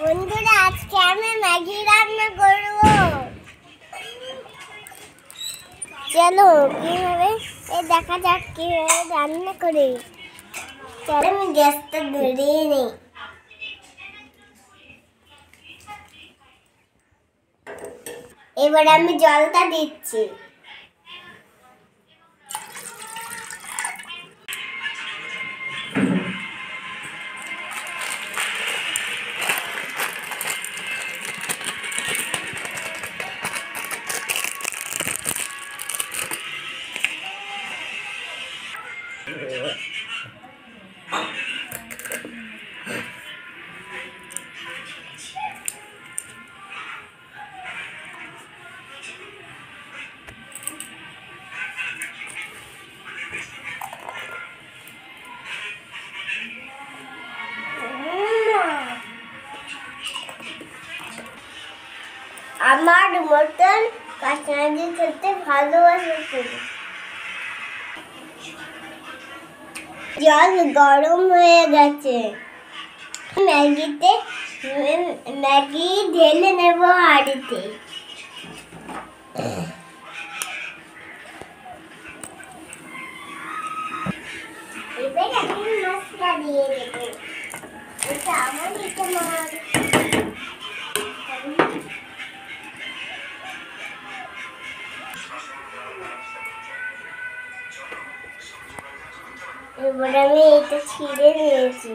বন্ধুরা, আজকে আমি ম্যাগি রান্না করব। চলো কিভাবে দেখা যাক কিভাবে রান্না করি। চলো আমি গ্যাসটা ধরিয়ে নিই। এবার আমি জলটা দিচ্ছি। আমার মতন কাঁচামাটি খেতে ভালোবাসে। জল গরম হয়ে গেছে। ম্যাগি ঢেলে নেব হাঁড়িতে। এবার আমি মশলা দিয়ে দেব। এটা আমার এবার আমি এটা ছিঁড়ে নিয়েছি।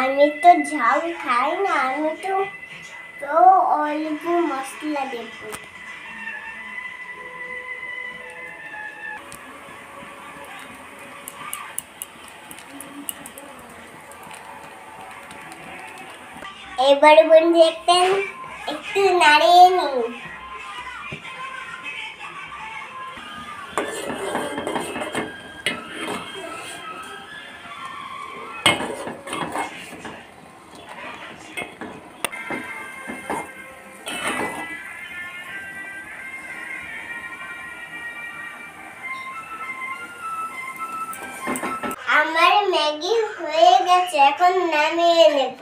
আমি তো ঝাল খাই না, আমি তো অল্প মশলা দেব। এবার বন্ধু একটু নাড়িয়ে নিই। আমার ম্যাগি হয়ে গেছে, এখন নামিয়ে নেব।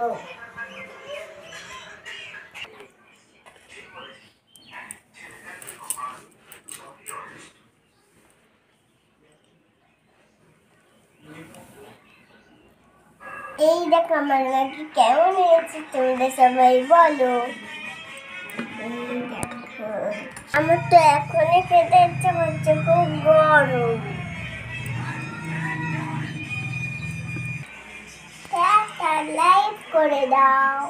এই দেখো আমার ম্যাগি কেমন হয়েছে, তোমরা সবাই বলো। আমার তো এখনই খেতে ইচ্ছে করছে, খুব গরম। লাইক করে দাও।